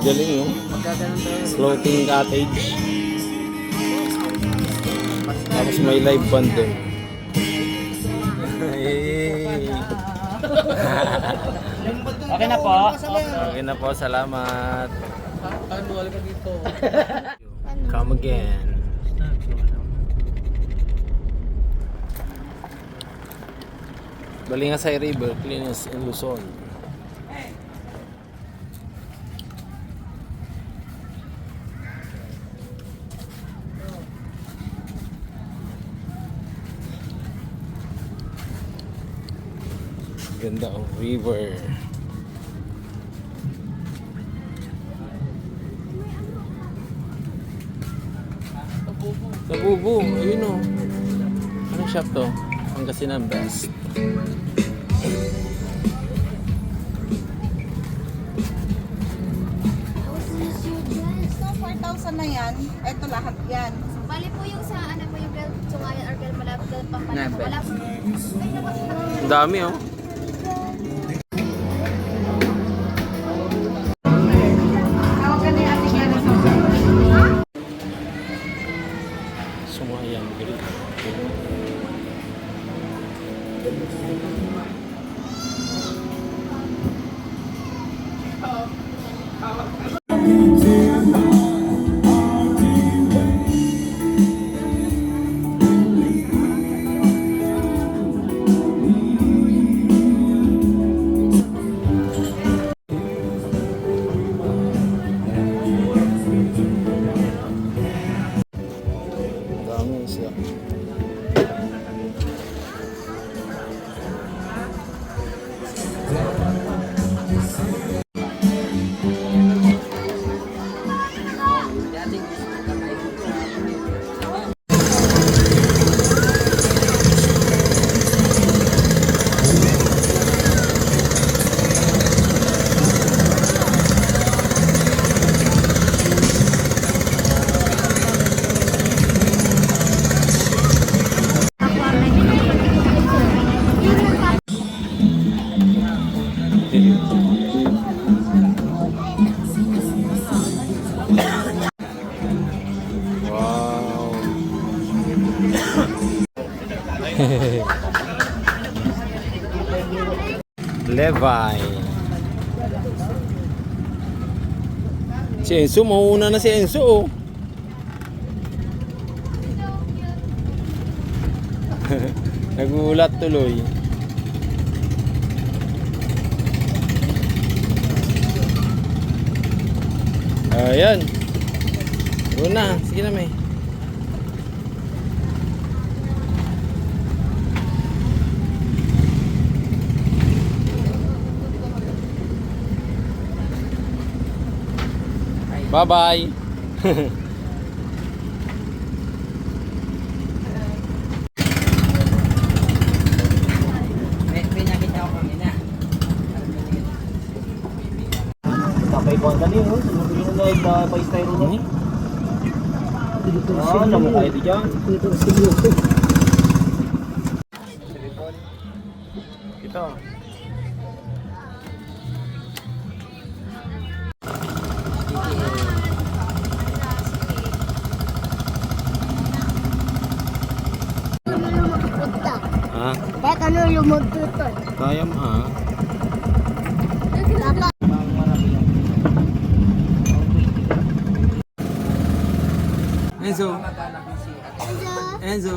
Galing, no? Floating cottage. Tapos may live band din. Hey. Okay na po. Okay na po, salamat. Come again. Balingasay River, cleanest in Luzon. Ganda ang river. Nabubo, ayun o. Anong shop to? Pangasinan Best. So, 4,000 na yan. Ito lahat yan. Bali po yung sa ano po yung Sungayan or malapit doon pampalito. Wala po. Ang dami oh. Tawag ka na yung ating yan. Sungayan Grill. Dami isda. Wow. Levi. Si Enzo, mauuna na si Enzo oh. Nagulat tuloy. Ayan. Una, sige na may. Bye-bye. Kapay ko ang dali, no? Sumubili na yung pa-styro na. Oo, naman kayo di dyan. Ito. Ha? Kahit ano lumagtutot. Kaya mo ha? Enzo. Enzo.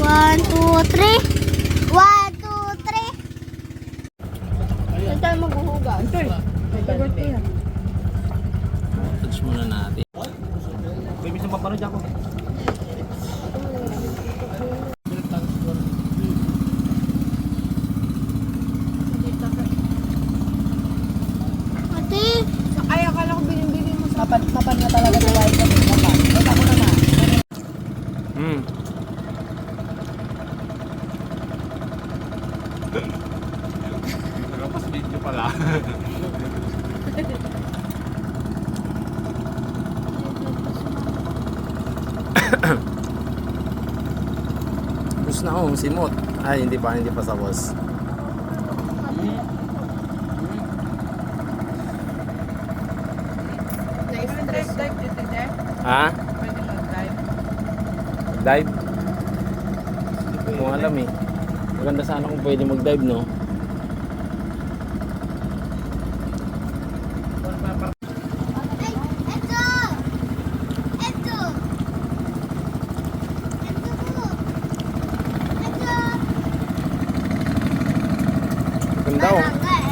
One, two, three. One, two, three. Saan tayo maghuhugas? Touch muna natin. May misang papanood ako. Ate, Ay, akala ko binibili mo sa... Mapan na talaga sa wife ko. Mapan. Ito ako naman. Nakapas video. pala. Tapos na oh, simot. Ay, hindi pa sa boss. Dive dito, Jeff. Ha? Pwede mag-dive. Dive? Hindi ko alam eh. Maganda sana kung pwede mag-dive, no? Ay, eto! Eto! Eto! Ganda oh. Barangay.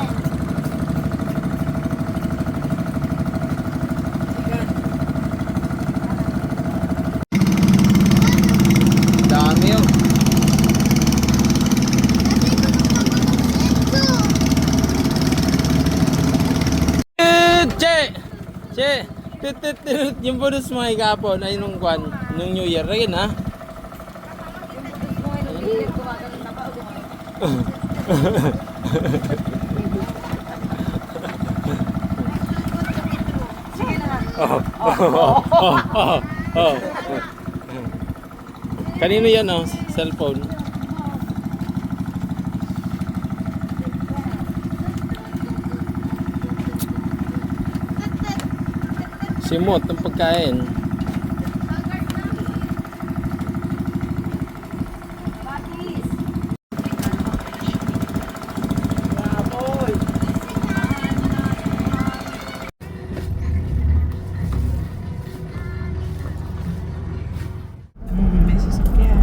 Dami oh. Che! Che! Tut. Yung bonus mo ay kapon ay nung kwan, nung New Year rin ha? Oh. Kanino yan oh? Cellphone. Simot ng pagkain. May sasakyan.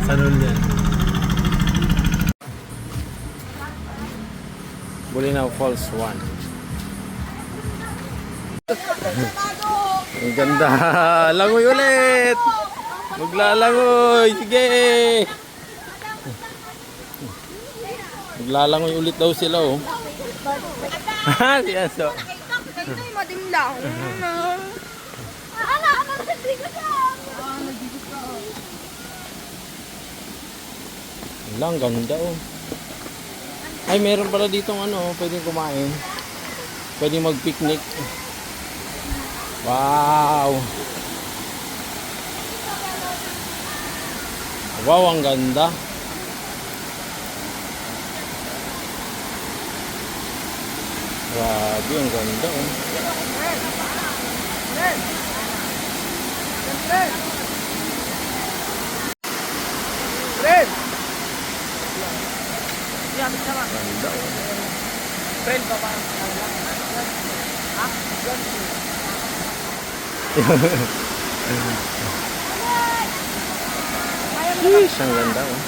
Sanol yan. Bulinaw Falls 1. Ang ganda. Langoy ulit. Maglalangoy. Sige. Maglalangoy ulit daw sila oh. Si Aso. Ang ganda oh. Ay, meron pala ditong ano, pwedeng kumain. Pwedeng mag-picnic. Wow. Wow, ang ganda. Grabe, ang ganda oh. Ganda oh. Friend pa ba? Sheesh, ang ganda oh.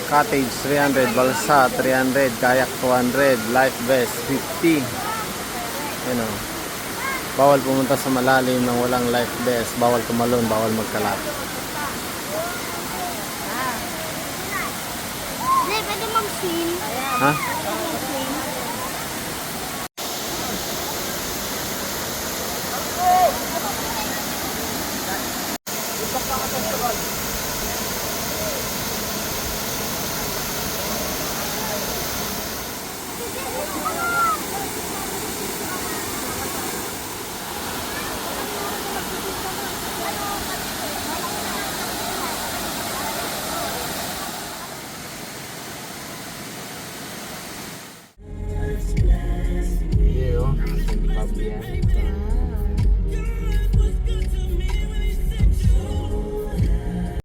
Cottage 300, balsa 300, kayak 200, life vest 50. Ano? Bawal pumunta sa malalim ng walang life vest, bawal tumalon, bawal magkalat. Hindi, pwede mag-swim. Ha?